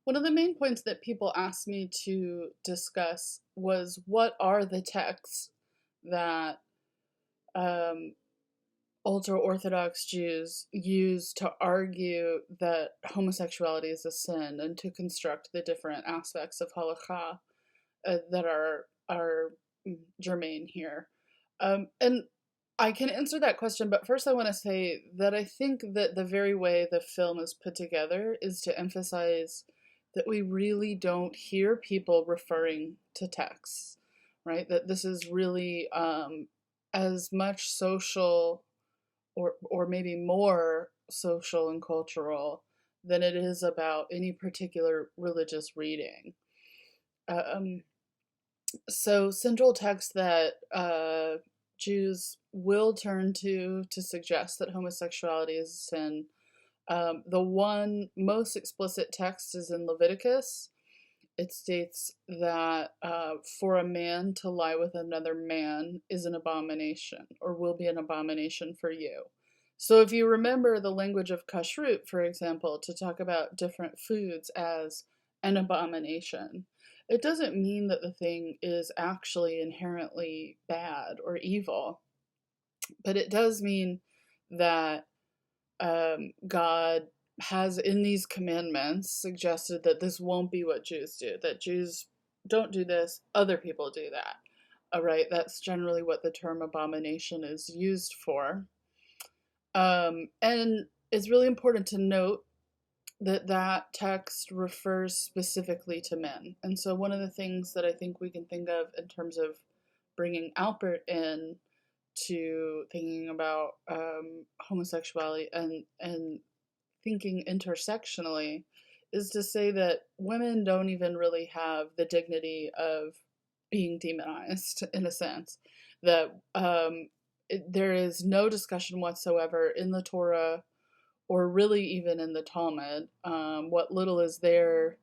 One of the main points that people asked me to discuss was what are the texts that um, ultra Orthodox Jews use to argue that homosexuality is a sin and to construct the different aspects of halakha that are germane here. And I can answer that question, but first I want to say that I think that the very way the film is put together is to emphasize that we really don't hear people referring to texts, right? That this is really as much social or maybe more social and cultural than it is about any particular religious reading. Um, so central texts that Jews will turn to suggest that homosexuality is a sin. The one most explicit text is in Leviticus. It states that for a man to lie with another man is an abomination or will be an abomination for you. So if you remember the language of kashrut, for example, to talk about different foods as an abomination, it doesn't mean that the thing is actually inherently bad or evil, but it does mean that God has in these commandments suggested that this won't be what Jews do, that Jews don't do this, other people do that. All right, that's generally what the term abomination is used for. And it's really important to note that that text refers specifically to men. And so, one of the things that I think we can think of in terms of bringing Albert in to thinking about homosexuality and thinking intersectionally is to say that women don't even really have the dignity of being demonized in a sense. That there is no discussion whatsoever in the Torah or really even in the Talmud. What little is there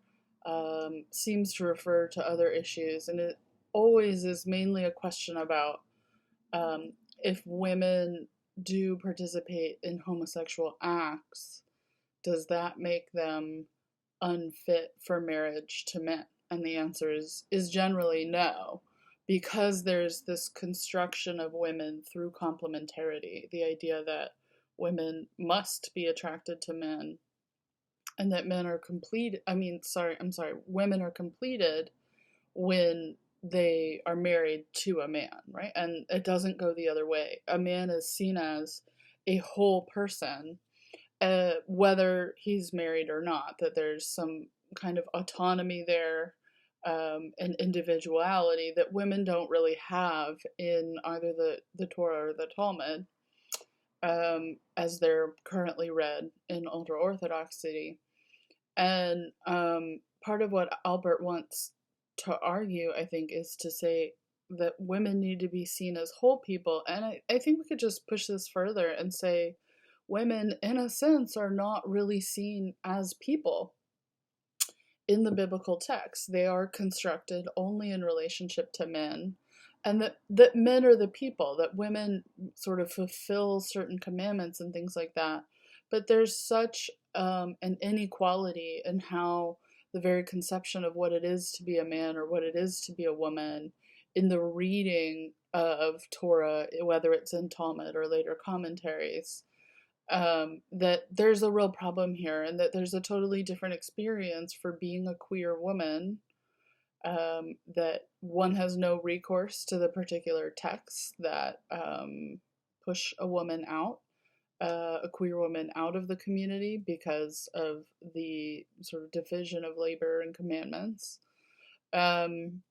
seems to refer to other issues, and it always is mainly a question about if women do participate in homosexual acts, does that make them unfit for marriage to men? And the answer is generally no, because there's this construction of women through complementarity, the idea that women must be attracted to men and that men are complete I'm sorry, women are completed when they are married to a man, right? And it doesn't go the other way. A man is seen as a whole person, whether he's married or not, that there's some kind of autonomy there and individuality that women don't really have in either the Torah or the Talmud as they're currently read in ultra Orthodoxy. And part of what Albert wants to argue, I think, is to say that women need to be seen as whole people. And I think we could just push this further and say women, in a sense, are not really seen as people in the biblical text. They are constructed only in relationship to men. And that men are the people, that women sort of fulfill certain commandments and things like that. But there's such an inequality in how the very conception of what it is to be a man or what it is to be a woman in the reading of Torah, whether it's in Talmud or later commentaries, that there's a real problem here and that there's a totally different experience for being a queer woman, that one has no recourse to the particular texts that push a woman out, a queer woman out of the community because of the sort of division of labor and commandments. Um,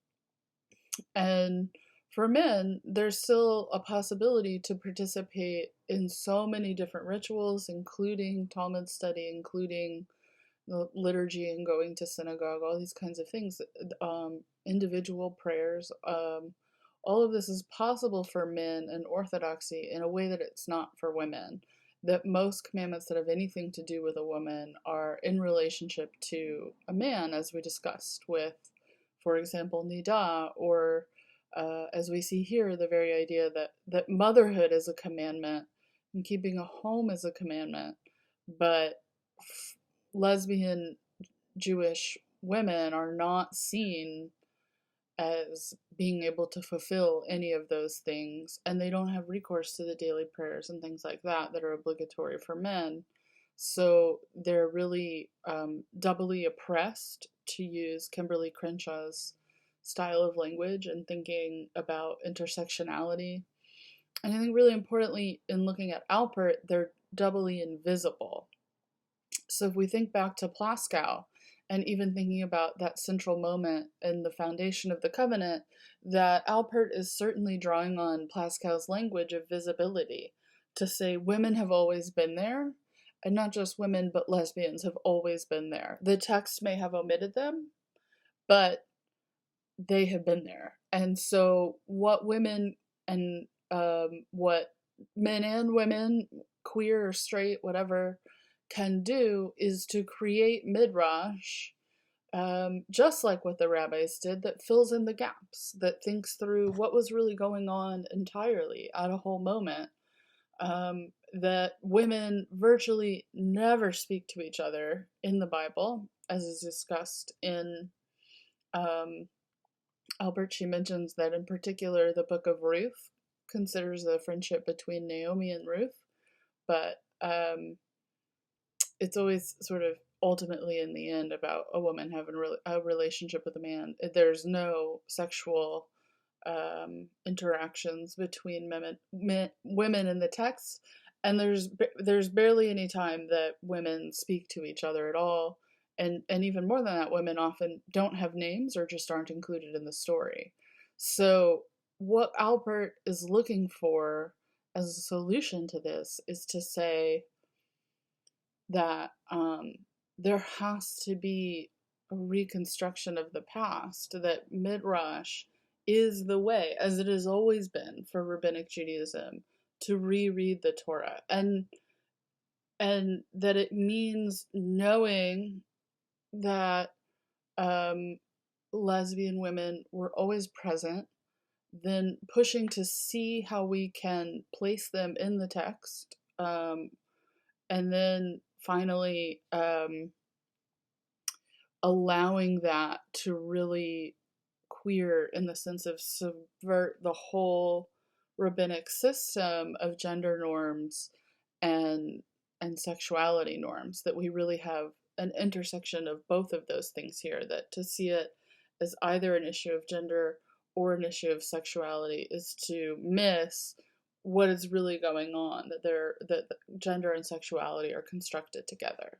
and for men, there's still a possibility to participate in so many different rituals, including Talmud study, including the liturgy and going to synagogue, all these kinds of things, individual prayers. All of this is possible for men in Orthodoxy in a way that it's not for women. That most commandments that have anything to do with a woman are in relationship to a man, as we discussed with, for example, Nida, or as we see here, the very idea that motherhood is a commandment and keeping a home is a commandment, but lesbian Jewish women are not seen as being able to fulfill any of those things, and they don't have recourse to the daily prayers and things like that that are obligatory for men. So they're really doubly oppressed, to use Kimberly Crenshaw's style of language and thinking about intersectionality. And I think really importantly, in looking at Alpert, they're doubly invisible. So if we think back to Plaskow, and even thinking about that central moment in the foundation of the covenant, that Alpert is certainly drawing on Plaskow's language of visibility to say women have always been there, and not just women, but lesbians have always been there. The text may have omitted them, but they have been there. And so, what women and what men and women, queer or straight, whatever, can do is to create midrash, just like what the rabbis did, that fills in the gaps, that thinks through what was really going on entirely at a whole moment. That women virtually never speak to each other in the Bible, as is discussed in Albert. She mentions that in particular the book of Ruth considers the friendship between Naomi and Ruth, but it's always sort of ultimately in the end about a woman having a relationship with a man. There's no sexual interactions between women in the text, and there's barely any time that women speak to each other at all. And even more than that, women often don't have names or just aren't included in the story. So what Alpert is looking for as a solution to this is to say that there has to be a reconstruction of the past, that Midrash is the way, as it has always been for Rabbinic Judaism, to reread the Torah, and that it means knowing that lesbian women were always present, then pushing to see how we can place them in the text, and then finally allowing that to really queer in the sense of subvert the whole rabbinic system of gender norms and sexuality norms, that we really have an intersection of both of those things here, that to see it as either an issue of gender or an issue of sexuality is to miss what is really going on, that gender and sexuality are constructed together.